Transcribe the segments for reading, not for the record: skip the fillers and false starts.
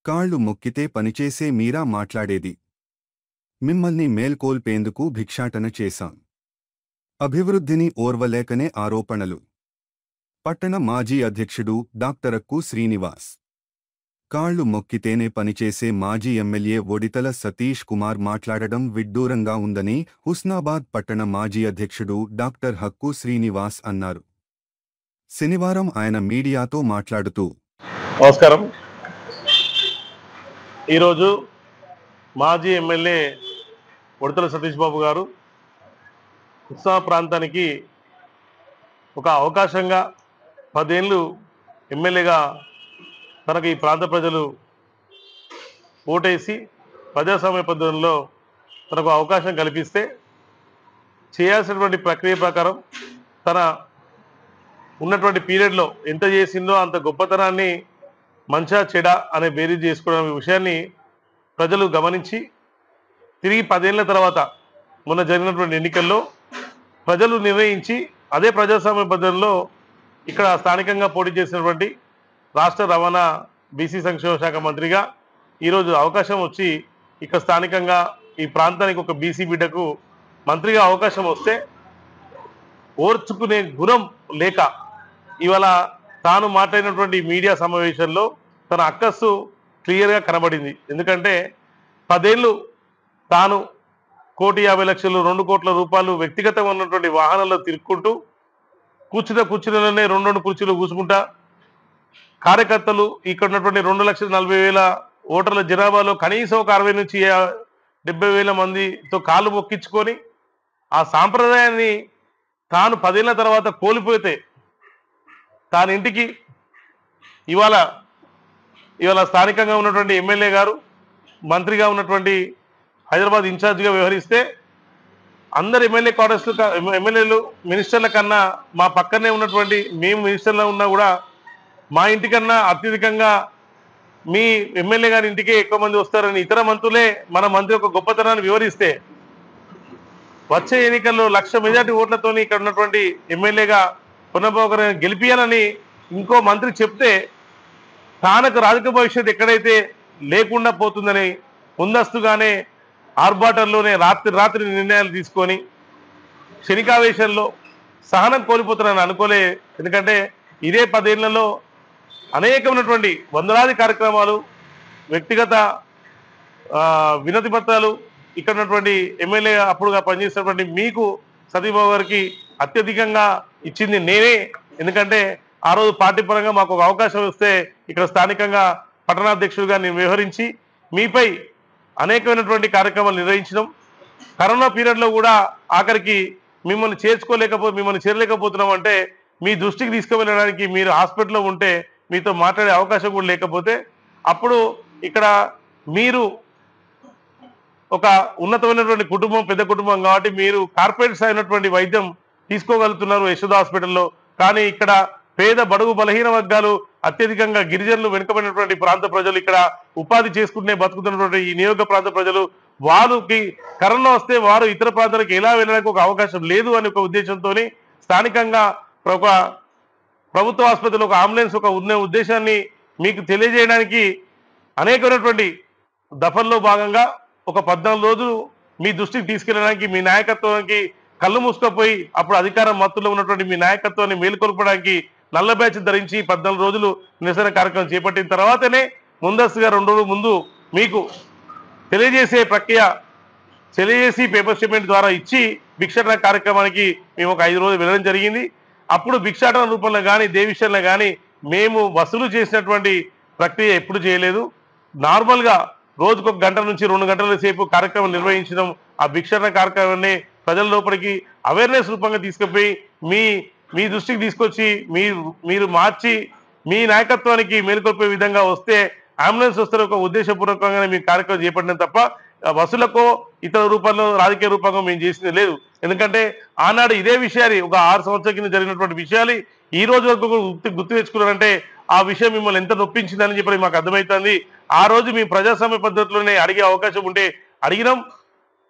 కాళ్ళు మొక్కితే పనిచేసే మీరా మాట్లాడేది. మిమ్మల్ని మేల్కోల్పేందుకు భిక్షాటన చేశాం. అభివృద్ధిని ఓర్వలేకనే ఆరోపణలు. పట్టణ మాజీ అధ్యక్షుడు డాక్టరక్కు శ్రీనివాస్. కాళ్ళు మొక్కితేనే పనిచేసే మాజీ ఎమ్మెల్యే ఒడితల సతీష్ కుమార్ మాట్లాడడం విడ్డూరంగా ఉందని హుస్నాబాద్ పట్టణ మాజీ అధ్యక్షుడు డాక్టర్ హక్కు శ్రీనివాస్ అన్నారు. శనివారం ఆయన మీడియాతో మాట్లాడుతూ, నమస్కారం. ఈరోజు మాజీ ఎమ్మెల్యే ఒడితల సతీష్ బాబు గారు ఉత్సవ ప్రాంతానికి ఒక అవకాశంగా 10 ఏళ్ళు ఎమ్మెల్యేగా తనకు ఈ ప్రాంత ప్రజలు ఓటేసి ప్రజాస్వామ్య పద్ధతుల్లో తనకు అవకాశం కల్పిస్తే చేయాల్సినటువంటి ప్రక్రియ ప్రకారం తన ఉన్నటువంటి పీరియడ్లో ఎంత చేసిందో అంత గొప్పతనాన్ని మంచా చెడ అనే బేరీజ్ చేసుకోవడం విషయాన్ని ప్రజలు గమనించి తిరిగి 10 ఏళ్ల తర్వాత మొన్న జరిగినటువంటి ఎన్నికల్లో ప్రజలు నిర్ణయించి అదే ప్రజాస్వామ్య పద్ధతిలో ఇక్కడ స్థానికంగా పోటీ చేసినటువంటి రాష్ట్ర రవాణా బీసీ సంక్షేమ శాఖ మంత్రిగా ఈరోజు అవకాశం వచ్చి ఇక్కడ స్థానికంగా ఈ ప్రాంతానికి ఒక బీసీ బిడ్డకు మంత్రిగా అవకాశం వస్తే ఓర్చుకునే గుణం లేక ఇవాళ తాను మాట్లాడినటువంటి మీడియా సమావేశంలో తన అక్కస్సు క్లియర్గా కనబడింది. ఎందుకంటే 10 ఏళ్ళు తాను 1,50,00,000 2 కోట్ల రూపాయలు వ్యక్తిగతంగా ఉన్నటువంటి వాహనాల్లో తిరుక్కుంటూ కూర్చున్నలోనే 2 కుర్చీలు కూర్చుకుంటా కార్యకర్తలు ఇక్కడ ఉన్నటువంటి 2,40,000 ఓటర్ల జనాభాలో కనీసం ఒక 60 నుంచి 70,000 మందితో కాళ్ళు మొక్కించుకొని ఆ సాంప్రదాయాన్ని తాను 10 ఏళ్ల తర్వాత కోల్పోతే తాను ఇంటికి ఇవాళ స్థానికంగా ఉన్నటువంటి ఎమ్మెల్యే గారు మంత్రిగా ఉన్నటువంటి హైదరాబాద్ ఇన్ఛార్జిగా వ్యవహరిస్తే అందరు ఎమ్మెల్యేలు మినిస్టర్ల కన్నా మా పక్కనే ఉన్నటువంటి మేము మినిస్టర్లో ఉన్నా కూడా మా ఇంటికన్నా అత్యధికంగా మీ ఎమ్మెల్యే గారి ఇంటికే ఎక్కువ మంది వస్తారని ఇతర మంత్రులే మన మంత్రి యొక్క గొప్పతనాన్ని వివరిస్తే వచ్చే ఎన్నికల్లో 1,00,000 మెజార్టీ ఓట్లతోని ఇక్కడ ఉన్నటువంటి ఎమ్మెల్యేగా పునఃభవన గెలిపియాలని ఇంకో మంత్రి చెప్తే తానకు రాజకీయ భవిష్యత్తు ఎక్కడైతే లేకుండా పోతుందని ముందస్తుగానే ఆర్భాటంలోనే రాత్రి నిర్ణయాలు తీసుకొని క్షణికావేశంలో సహనం కోల్పోతున్నానని అనుకోలే. ఎందుకంటే ఇదే 10 ఏళ్లలో అనేకమైనటువంటి వందలాది కార్యక్రమాలు, వ్యక్తిగత వినతి పత్రాలు ఇక్కడ ఉన్నటువంటి ఎమ్మెల్యే అప్పుడుగా పనిచేసినటువంటి మీకు సతీబాబు గారికి అత్యధికంగా ఇచ్చింది నేనే. ఎందుకంటే ఆ రోజు పార్టీ పరంగా మాకు ఒక అవకాశం వస్తే ఇక్కడ స్థానికంగా పట్టణాధ్యక్షుడిగా నేను వ్యవహరించి మీపై అనేకమైనటువంటి కార్యక్రమాలు నిర్వహించడం, కరోనా పీరియడ్లో కూడా ఆఖరికి మిమ్మల్ని చేరలేకపోతున్నాం అంటే మీ దృష్టికి తీసుకువెళ్ళడానికి మీరు హాస్పిటల్లో ఉంటే మీతో మాట్లాడే అవకాశం కూడా లేకపోతే అప్పుడు ఇక్కడ మీరు ఒక ఉన్నతమైనటువంటి కుటుంబం, పెద్ద కుటుంబం కాబట్టి మీరు కార్పొరేట్స్ అయినటువంటి వైద్యం తీసుకోగలుగుతున్నారు యశోద హాస్పిటల్లో. కానీ ఇక్కడ పేద బడుగు బలహీన వర్గాలు, అత్యధికంగా గిరిజనులు, వెనుకబడినటువంటి ప్రాంత ప్రజలు, ఇక్కడ ఉపాధి చేసుకుంటే బతుకుతున్నటువంటి ఈ నియోజక ప్రాంత ప్రజలు, వారికి కరోనా వస్తే వారు ఇతర ప్రాంతాలకు ఎలా వెళ్ళడానికి ఒక అవకాశం లేదు అనే ఒక ఉద్దేశంతో స్థానికంగా ఒక ప్రభుత్వ ఆసుపత్రిలో ఒక అంబులెన్స్ ఉన్న ఉద్దేశాన్ని మీకు తెలియజేయడానికి అనేకమైనటువంటి దఫల్లో భాగంగా ఒక 14 రోజులు మీ దృష్టికి తీసుకెళ్ళడానికి, మీ నాయకత్వానికి కళ్ళు మూసుకపోయి అప్పుడు అధికారం మత్తులో ఉన్నటువంటి మీ నాయకత్వాన్ని మేలుకొల్పడానికి నల్ల బ్యాచ్ ధరించి 14 రోజులు నిరసన కార్యక్రమం చేపట్టిన తర్వాతనే ముందస్తుగా 2 రోజుల ముందు మీకు తెలియజేసి పేపర్ స్టేట్మెంట్ ద్వారా ఇచ్చి భిక్షాటన కార్యక్రమానికి మేము ఒక 5 రోజులు వెళ్ళడం జరిగింది. అప్పుడు భిక్షాటన రూపంలో కానీ దేవిషయంలో కానీ మేము వసూలు చేసినటువంటి ప్రక్రియ ఎప్పుడు చేయలేదు. నార్మల్గా రోజుకు 1 గంట నుంచి 2 గంటల సేపు కార్యక్రమం నిర్వహించడం, ఆ భిక్షాటన కార్యక్రమాన్ని ప్రజల లోపలికి అవేర్నెస్ రూపంగా తీసుకుపోయి మీ దృష్టికి తీసుకొచ్చి మీరు మార్చి మీ నాయకత్వానికి మేలుకొల్పే విధంగా వస్తే అంబులెన్స్ వస్తే ఒక ఉద్దేశపూర్వకంగానే మీ కార్యక్రమం చేపట్టిన తప్ప వసూలకో ఇతర రూపంలో రాజకీయ రూపంగా మేము చేసింది లేదు. ఎందుకంటే ఆనాడు ఇదే విషయాన్ని ఒక 6 సంవత్సరాల కింద జరిగినటువంటి విషయాలు ఈ రోజు వరకు గుర్తు తెచ్చుకున్నారంటే ఆ విషయం మిమ్మల్ని ఎంత నొప్పించిందని చెప్పి మాకు అర్థమవుతుంది. ఆ రోజు మీ ప్రజాస్వామ్య పద్ధతిలోనే అడిగే అవకాశం ఉంటే అడిగినాం.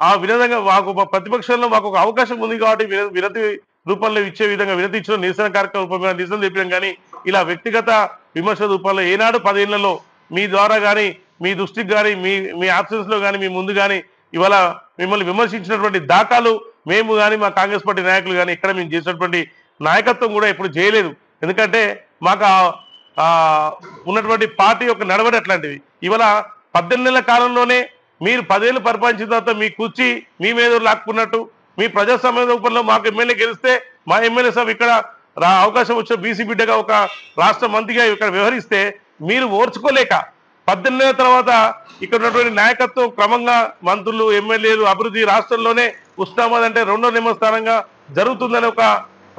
ఆ విధంగా మాకు ప్రతిపక్షంలో మాకు ఒక అవకాశం ఉంది కాబట్టి వినతి రూపంలో ఇచ్చే విధంగా వినతి ఇచ్చిన నిరసన కార్యక్రమం రూపంగా నిరసన తెలిపాం. కానీ ఇలా వ్యక్తిగత విమర్శ రూపంలో ఏనాడు 10 ఏళ్లలో మీ ద్వారా కానీ మీ దృష్టికి కానీ మీ ఆబ్సెన్స్ లో కానీ మీ ముందు కానీ ఇవాళ మిమ్మల్ని విమర్శించినటువంటి దాఖలు మేము కానీ మా కాంగ్రెస్ పార్టీ నాయకులు కానీ ఇక్కడ మేము చేసినటువంటి నాయకత్వం కూడా ఎప్పుడు చేయలేదు. ఎందుకంటే మాకు ఉన్నటువంటి పార్టీ యొక్క నడవడి అట్లాంటిది. ఇవాళ 18 నెలల కాలంలోనే మీరు 10 ఏళ్ళు పరిపాలించిన తర్వాత మీ కుర్చీ మీ మీద లాక్కున్నట్టు, మీ ప్రజాస్వామ్య రూపంలో మాకు ఎమ్మెల్యే గెలిస్తే మా ఎమ్మెల్యే సాబ్ ఇక్కడ అవకాశం వచ్చిన బీసీ బిడ్డగా ఒక రాష్ట్ర మంత్రిగా ఇక్కడ వ్యవహరిస్తే మీరు ఓర్చుకోలేక 18 నెలల తర్వాత ఇక్కడ ఉన్నటువంటి నాయకత్వం క్రమంగా మంత్రులు ఎమ్మెల్యేలు అభివృద్ధి రాష్ట్రంలోనే ఉస్నాబాద్ అంటే 2వ నెంబర్ స్థానంగా జరుగుతుందని ఒక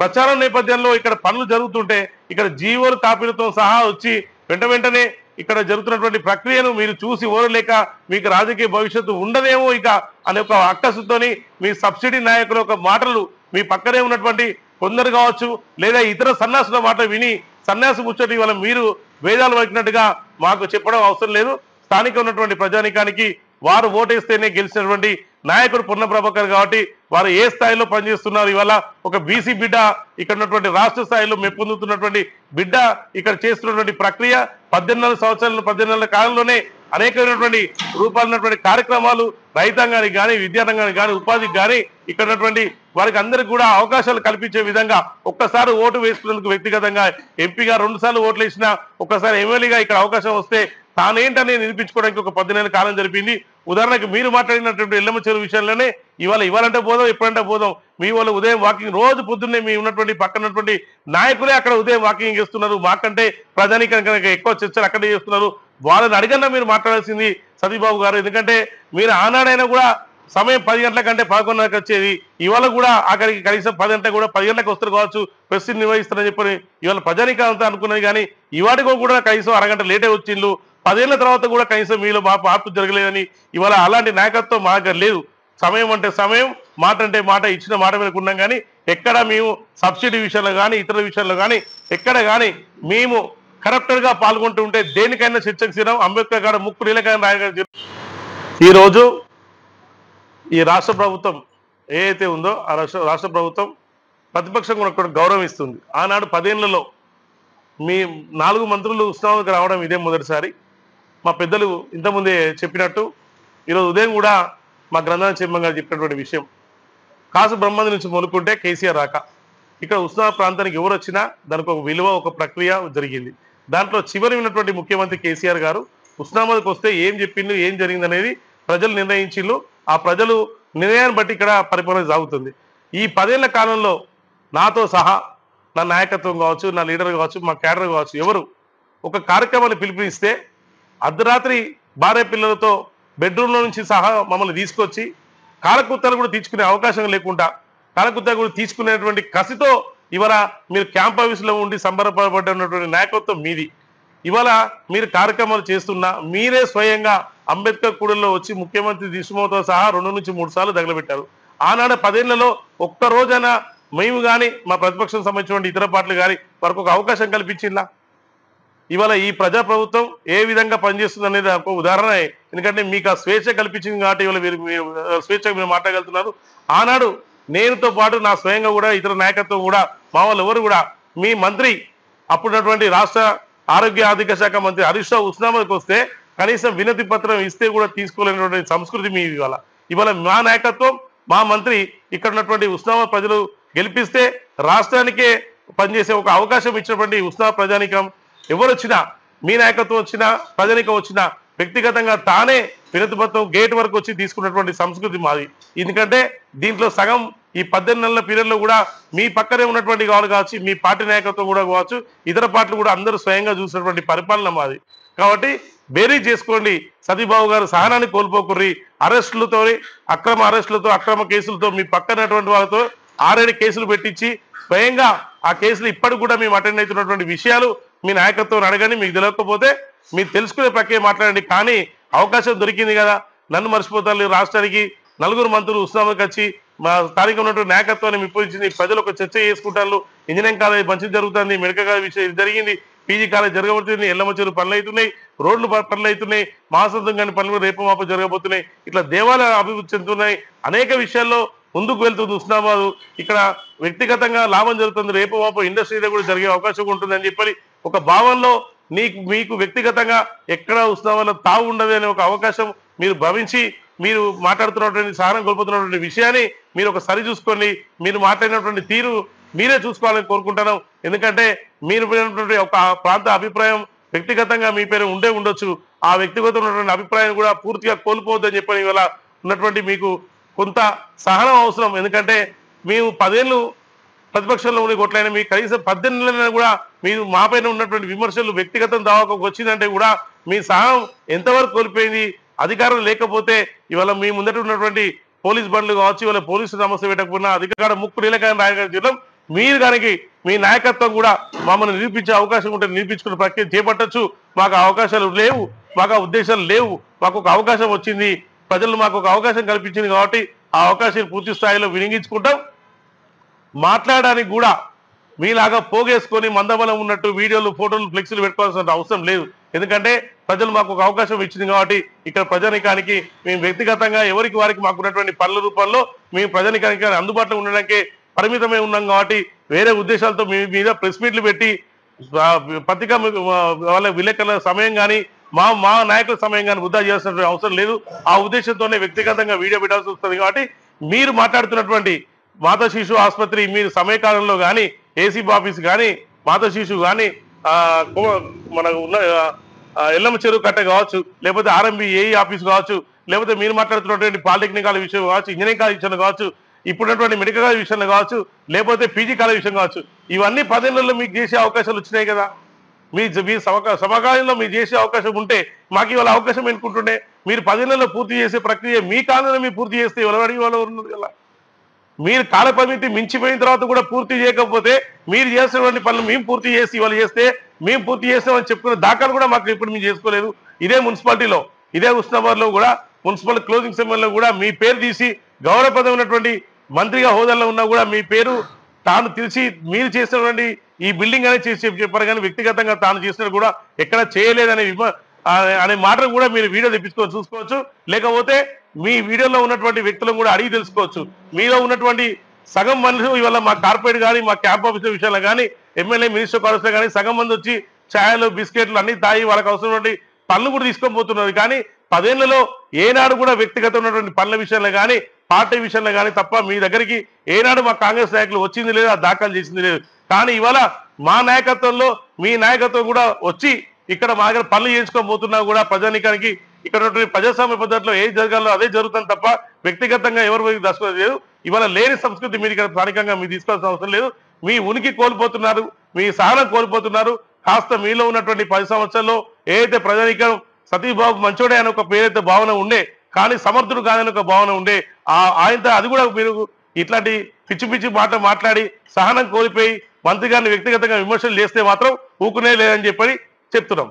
ప్రచారం నేపథ్యంలో ఇక్కడ పనులు జరుగుతుంటే ఇక్కడ జీవోలు కాపీలతో సహా వచ్చి వెంటనే ఇక్కడ జరుగుతున్నటువంటి ప్రక్రియను మీరు చూసి ఓరలేక మీకు రాజకీయ భవిష్యత్తు ఉండదేమో ఇక అనే ఒక అక్కసుతోని మీ సబ్సిడీ నాయకుల ఒక మాటలు మీ పక్కనే ఉన్నటువంటి కొందరు కావచ్చు లేదా ఇతర సన్యాసుల మాట విని సన్యాసి ముచ్చటి వల్ల మీరు వేదాలు వహించినట్టుగా మాకు చెప్పడం అవసరం లేదు. స్థానిక ఉన్నటువంటి ప్రజానికానికి వారు ఓటేస్తేనే గెలిచినటువంటి నాయకుడు పొన్న ప్రభాకర్ కాబట్టి వారు ఏ స్థాయిలో పనిచేస్తున్నారు, ఇవాళ ఒక బీసీ బిడ్డ ఇక్కడ ఉన్నటువంటి రాష్ట్ర స్థాయిలో మెప్పొందుతున్నటువంటి బిడ్డ ఇక్కడ చేస్తున్నటువంటి ప్రక్రియ 18 నెలల కాలంలోనే అనేకమైనటువంటి రూపాలైనటువంటి కార్యక్రమాలు రైతాంగానికి కానీ విద్యారంగానికి కానీ ఉపాధికి కానీ ఇక్కడ ఉన్నటువంటి వారికి అందరికి కూడా అవకాశాలు కల్పించే విధంగా ఒక్కసారి ఓటు వేసుకునేందుకు వ్యక్తిగతంగా ఎంపీగా 2 సార్లు ఓట్లు వేసినా ఒక్కసారి ఎమ్మెల్యేగా ఇక్కడ అవకాశం వస్తే తానేంటనే నిరూపించుకోవడానికి ఒక 10 నెలల కాలం జరిపింది. ఉదాహరణకు మీరు మాట్లాడినటువంటి ఎల్లమ్మ చెరువు విషయంలోనే ఇవాళంటే పోదాం ఎప్పుడంటే పోదాం మీ వాళ్ళు ఉదయం వాకింగ్ రోజు పొద్దున్నే మీ ఉన్నటువంటి పక్కన ఉన్నటువంటి నాయకులే అక్కడ ఉదయం వాకింగ్ చేస్తున్నారు. మాకంటే ప్రజానికానికి ఎక్కువ చర్చలు అక్కడే చేస్తున్నారు. వాళ్ళని అడిగన్నా మీరు మాట్లాడాల్సింది సతీబాబు గారు. ఎందుకంటే మీరు ఆనాడైనా కూడా సమయం 10 గంటల కంటే 11:30కి వచ్చేది. ఇవాళ కూడా అక్కడికి కనీసం 10 గంటలకు కూడా 10 గంటలకు వస్తారు కావచ్చు, ప్రెస్ నిర్వహిస్తారని చెప్పని ఇవాళ ప్రజానికం అంతా అనుకున్నది. కానీ ఇవాటికో కూడా కనీసం అరగంట లేటే వచ్చిండ్రు. 10 ఏళ్ల తర్వాత కూడా కనీసం మీలో మార్పు జరగలేదని ఇవాళ అలాంటి నాయకత్వం మా దగ్గర లేదు. సమయం అంటే సమయం, మాట అంటే మాట, ఇచ్చిన మాట మీద ఉన్నాం. కానీ ఎక్కడ మేము సబ్సిడీ విషయంలో కానీ ఇతర విషయాల్లో కానీ ఎక్కడ కానీ మేము కరప్టర్గా పాల్గొంటూ ఉంటే దేనికైనా చర్చకు సిద్ధం. అంబేద్కర్ గారు ముక్కు నీలకైనా రాయగల ఈరోజు ఈ రాష్ట్ర ప్రభుత్వం ఏదైతే ఉందో ఆ రాష్ట్ర ప్రభుత్వం ప్రతిపక్షం కూడా గౌరవం ఇస్తుంది. ఆనాడు 10 ఏళ్లలో మీ 4 మంత్రులు ఉస్మానాబాద్కి రావడం ఇదే మొదటిసారి. మా పెద్దలు ఇంతకుముందే చెప్పినట్టు ఈరోజు ఉదయం కూడా మా గ్రంథాల చైర్మన్ గారు చెప్పినటువంటి విషయం, కాసు బ్రహ్మాండ నుంచి మొదలుకుంటే కేసీఆర్ రాక ఇక్కడ ఉస్మానాబాద్ ప్రాంతానికి ఎవరు వచ్చినా దానికి ఒక విలువ ఒక ప్రక్రియ జరిగింది. దాంట్లో చివరి ఉన్నటువంటి ముఖ్యమంత్రి కేసీఆర్ గారు ఉస్మానాబాద్కి వస్తే ఏం చెప్పిండు ఏం జరిగింది అనేది ప్రజలు నిర్ణయించిండ్రు. ఆ ప్రజలు నిర్ణయాన్ని బట్టి ఇక్కడ పరిపాలన సాగుతుంది. ఈ 10 ఏళ్ల కాలంలో నాతో సహా నా నాయకత్వం కావచ్చు, నా లీడర్ కావచ్చు, మా క్యాడర్ కావచ్చు, ఎవరు ఒక కార్యక్రమాన్ని పిలుపునిస్తే అర్ధరాత్రి భార్య పిల్లలతో బెడ్రూమ్లో నుంచి సహా మమ్మల్ని తీసుకొచ్చి కాలకృత్యాలు కూడా తీసుకునే అవకాశం లేకుండా కాలకృత్యాలు కూడా తీసుకునేటువంటి కసితో ఇవాళ మీరు క్యాంప్ ఆఫీసులో ఉండి సంబరపడ్డటువంటి నాయకత్వం మీది. ఇవాళ మీరు కార్యక్రమాలు చేస్తున్నా మీరే స్వయంగా అంబేద్కర్ కూడల్లో వచ్చి ముఖ్యమంత్రి దిశమోతో సహా 2 నుంచి 3 సార్లు తగలబెట్టారు. ఆనాడు 10 ఏళ్లలో ఒక్క రోజైనా మేము కానీ మా ప్రతిపక్షం సంబంధించిన ఇతర పార్టీలు కానీ వారికి ఒక అవకాశం కల్పించిందా? ఇవాళ ఈ ప్రజాప్రభుత్వం ఏ విధంగా పనిచేస్తుంది అనేది ఒక ఉదాహరణ. ఎందుకంటే మీకు ఆ స్వేచ్ఛ కల్పించింది కాబట్టి ఇవాళ మీరు స్వేచ్ఛగా మీరు మాట్లాడగలుగుతున్నారు. ఆనాడు నేనుతో పాటు నా స్వయంగా కూడా ఇతర నాయకత్వం కూడా మా వాళ్ళు ఎవరు కూడా మీ మంత్రి అప్పుడున్నటువంటి రాష్ట్ర ఆరోగ్య ఆర్థిక శాఖ మంత్రి హరీష్ రావు ఉస్మానాబాద్కి వస్తే కనీసం వినతి పత్రం ఇస్తే కూడా తీసుకోలేనటువంటి సంస్కృతి మీ ఇవాళ మా నాయకత్వం మా మంత్రి ఇక్కడ ఉన్నటువంటి ఉస్మానాబాద్ ప్రజలు గెలిపిస్తే రాష్ట్రానికే పనిచేసే ఒక అవకాశం ఇచ్చినటువంటి ఉస్మానాబాద్ ప్రజానికం ఎవరు వచ్చినా మీ నాయకత్వం వచ్చినా ప్రజానికం వచ్చినా వ్యక్తిగతంగా తానే వినతి పత్రం గేట్ వరకు వచ్చి తీసుకున్నటువంటి సంస్కృతి మాది. ఎందుకంటే దీంట్లో సగం ఈ 18 నెలల పీరియడ్లో కూడా మీ పక్కనే ఉన్నటువంటి వాళ్ళు కావచ్చు, మీ పార్టీ నాయకత్వం కూడా కావచ్చు, ఇతర పార్టీలు కూడా అందరూ స్వయంగా చూసినటువంటి పరిపాలన మాది. కాబట్టి బేరీ చేసుకోండి. సతీబాబు గారు సహనాన్ని కోల్పోకుర్రి. అరెస్టులతో అక్రమ అరెస్టులతో అక్రమ కేసులతో మీ పక్కనటువంటి వాళ్ళతో 6-7 కేసులు పెట్టించి స్వయంగా ఆ కేసులు ఇప్పటికి కూడా మేము అటెండ్ అవుతున్నటువంటి విషయాలు మీ నాయకత్వం అడగండి. మీకు తెలియకపోతే మీరు తెలుసుకునే ప్రక్రియ మాట్లాడండి. కానీ అవకాశం దొరికింది కదా నన్ను మర్చిపోతారు. రాష్ట్రానికి 4 మంత్రులు ఉస్మానాబాద్కి వచ్చి మా స్థానిక ఉన్నటువంటి నాయకత్వాన్ని మెప్పించింది. ప్రజలు ఒక చర్చ చేసుకుంటారు. ఇంజనీరింగ్ కాలేజ్ మంచిది జరుగుతుంది, మెడికల్ కాలేజ్ విషయం జరిగింది, పీజీ కాలేజ్ జరగబోతుంది, ఎల్లమ్మ చెరువు పనులు అవుతున్నాయి, రోడ్లు పనులు అవుతున్నాయి, మహాసంతం కాని పనులు రేపు మాప జరగబోతున్నాయి. ఇట్లా దేవాలయాలు అభివృద్ధి చెందుతున్నాయి. అనేక విషయాల్లో ముందుకు వెళ్తుంది ఉస్మానాబాద్. ఇక్కడ వ్యక్తిగతంగా లాభం జరుగుతుంది, రేపు మాప ఇండస్ట్రీలో కూడా జరిగే అవకాశం ఉంటుందని చెప్పి ఒక భావనలో మీకు వ్యక్తిగతంగా ఎక్కడ ఉత్సవాల తావు ఉండదు అనే ఒక అవకాశం మీరు భావించి మీరు మాట్లాడుతున్నటువంటి సహనం కోల్పోతున్నటువంటి విషయాన్ని మీరు ఒక సరి చూసుకోండి. మీరు మాట్లాడినటువంటి తీరు మీరే చూసుకోవాలని కోరుకుంటున్నాం. ఎందుకంటే మీరు పోయినటువంటి ఒక ప్రాంత అభిప్రాయం వ్యక్తిగతంగా మీ పేరు ఉండొచ్చు. ఆ వ్యక్తిగతమైనటువంటి అభిప్రాయం కూడా పూర్తిగా కోల్పోవద్దని చెప్పని ఇవాళ ఉన్నటువంటి మీకు కొంత సహనం అవసరం. ఎందుకంటే మేము 10 ఏళ్ళు ప్రతిపక్షంలో ఉండి కొట్లైనా మీ కనీసం 18 నెలలైనా కూడా మీరు మా పైన ఉన్నటువంటి విమర్శలు వ్యక్తిగతం దావాకు వచ్చిందంటే కూడా మీ సహనం ఎంతవరకు కోల్పోయింది. అధికారం లేకపోతే ఇవాళ మీ ముందట ఉన్నటువంటి పోలీస్ బండ్లు కావచ్చు, ఇవాళ పోలీసు సమస్య పెట్టకపోయినా అధికార ముక్కు నీలకాయని రాయడం మీరు కనుక మీ నాయకత్వం కూడా మమ్మల్ని నిరూపించే అవకాశం ఉంటే నిరూపించుకునే ప్రక్రియ చేపట్టచ్చు. మాకు అవకాశాలు లేవు, మాకు ఆ ఉద్దేశాలు లేవు. మాకు ఒక అవకాశం వచ్చింది, ప్రజలు మాకు ఒక అవకాశం కల్పించింది కాబట్టి ఆ అవకాశాన్ని పూర్తి స్థాయిలో వినియోగించుకుంటాం. మాట్లాడడానికి కూడా మీలాగా పోగేసుకొని మందబలం ఉన్నట్టు వీడియోలు, ఫోటోలు, ఫ్లెక్సీలు పెట్టుకోవాల్సిన అవసరం లేదు. ఎందుకంటే ప్రజలు మాకు ఒక అవకాశం ఇచ్చింది కాబట్టి ఇక్కడ ప్రజానికానికి మేము వ్యక్తిగతంగా ఎవరికి వారికి మాకున్నటువంటి పనుల రూపంలో మేము ప్రజానికానికి అందుబాటులో ఉండడానికి పరిమితమై ఉన్నాం కాబట్టి వేరే ఉద్దేశాలతో మీ మీద ప్రెస్ మీట్లు పెట్టి పత్రికా వాళ్ళ విలేకరుల సమయం కానీ మా నాయకుల సమయం కానీ వృధా చేయాల్సిన అవసరం లేదు. ఆ ఉద్దేశంతోనే వ్యక్తిగతంగా వీడియో పెట్టాల్సి వస్తుంది. కాబట్టి మీరు మాట్లాడుతున్నటువంటి మాతా శిశు ఆసుపత్రి మీరు సమయకాలంలో కానీ ఏసీబీ ఆఫీస్ కానీ మాతా శిశు కానీ మన ఉన్న ఎల్లమ్మ చెరువు కట్ట కావచ్చు, లేకపోతే ఆర్ఎంబీ ఏఈ ఆఫీస్ కావచ్చు, లేకపోతే మీరు మాట్లాడుతున్నటువంటి పాలిటెక్నిక్ కాలేజ్ విషయం కావచ్చు, ఇంజనీరింగ్ కాలేజ్ విషయంలో కావచ్చు, ఇప్పుడున్నటువంటి మెడికల్ కాలేజ్ విషయంలో కావచ్చు, లేకపోతే పీజీ కాలేజ్ విషయం కావచ్చు, ఇవన్నీ 10 ఏళ్లలో మీకు చేసే అవకాశాలు వచ్చినాయి కదా. మీ సమకాలంలో మీరు చేసే అవకాశం ఉంటే మాకు ఇవాళ అవకాశం ఎన్నుకుంటుండే. మీరు 10 ఏళ్లలో పూర్తి చేసే ప్రక్రియ మీ కాలంలో మీరు పూర్తి చేస్తే ఎవరు అడిగి వాళ్ళు ఉన్నారు కదా. మీరు కాల పరిమితి మించిపోయిన తర్వాత కూడా పూర్తి చేయకపోతే మీరు చేసినటువంటి పనులు మేము పూర్తి చేసి ఇవాళ చేస్తే మేము పూర్తి చేస్తామని చెప్పుకునే దాఖలు కూడా మాకు ఇప్పుడు మేము చేసుకోలేదు. ఇదే మున్సిపాలిటీలో, ఇదే ఉస్నాబాద్లో కూడా మున్సిపల్ క్లోజింగ్ సెమినార్లో కూడా మీ పేరు తీసి గౌరవప్రదమైనటువంటి మంత్రిగా హోదాలో ఉన్నా కూడా మీ పేరు తాను తెలిసి మీరు చేసినటువంటి ఈ బిల్డింగ్ అనేది చేసి చెప్పారు. కానీ వ్యక్తిగతంగా తాను చేసినట్టు కూడా ఎక్కడ చేయలేదనే అనే మాటను కూడా మీరు వీడియో తెప్పించుకొని చూసుకోవచ్చు. లేకపోతే మీ వీడియోలో ఉన్నటువంటి వ్యక్తులను కూడా అడిగి తెలుసుకోవచ్చు. మీలో ఉన్నటువంటి సగం మనుషులు ఇవాళ మా కార్పొరేట్ కానీ మా క్యాంప్ ఆఫీసర్ విషయాల్లో కానీ ఎమ్మెల్యే మినిస్టర్ కాలేజ్లో కానీ సగం మంది వచ్చి ఛాయలు బిస్కెట్లు అన్ని తాగి వాళ్ళకి అవసరమైనటువంటి పనులు కూడా తీసుకొని పోతున్నారు. కానీ 10 ఏళ్లలో ఏనాడు కూడా వ్యక్తిగత ఉన్నటువంటి పనుల విషయంలో కానీ పార్టీ విషయంలో కానీ తప్ప మీ దగ్గరికి ఏనాడు మా కాంగ్రెస్ నాయకులు వచ్చింది లేదు, ఆ దాఖలు చేసింది లేదు. కానీ ఇవాళ మా నాయకత్వంలో మీ నాయకత్వం కూడా వచ్చి ఇక్కడ మా దగ్గర పనులు చేయించుకొని పోతున్నా కూడా ప్రజానికానికి ఇక్కడ ప్రజాస్వామ్య పద్ధతిలో ఏది జరగాలో అదే జరుగుతుంది తప్ప వ్యక్తిగతంగా ఎవరు దర్శనం లేదు. ఇవాళ లేని సంస్కృతి మీరు ఇక్కడ స్థానికంగా మీరు తీసుకోవాల్సిన అవసరం లేదు. మీ ఉనికి కోల్పోతున్నారు, మీ సహనం కోల్పోతున్నారు. కాస్త మీలో ఉన్నటువంటి 10 సంవత్సరాల్లో ఏదైతే ప్రజానికం సతీబాబు మంచోడే అనే ఒక పేరైతే భావన ఉండే, కానీ సమర్థుడు కాదని ఒక భావన ఉండే, ఆయనతో అది కూడా మీరు ఇట్లాంటి పిచ్చి పిచ్చి మాట్లాడి సహనం కోల్పోయి మంత్రి గారిని వ్యక్తిగతంగా విమర్శలు చేస్తే మాత్రం ఊకునే లేదని చెప్పని చెప్తున్నాం.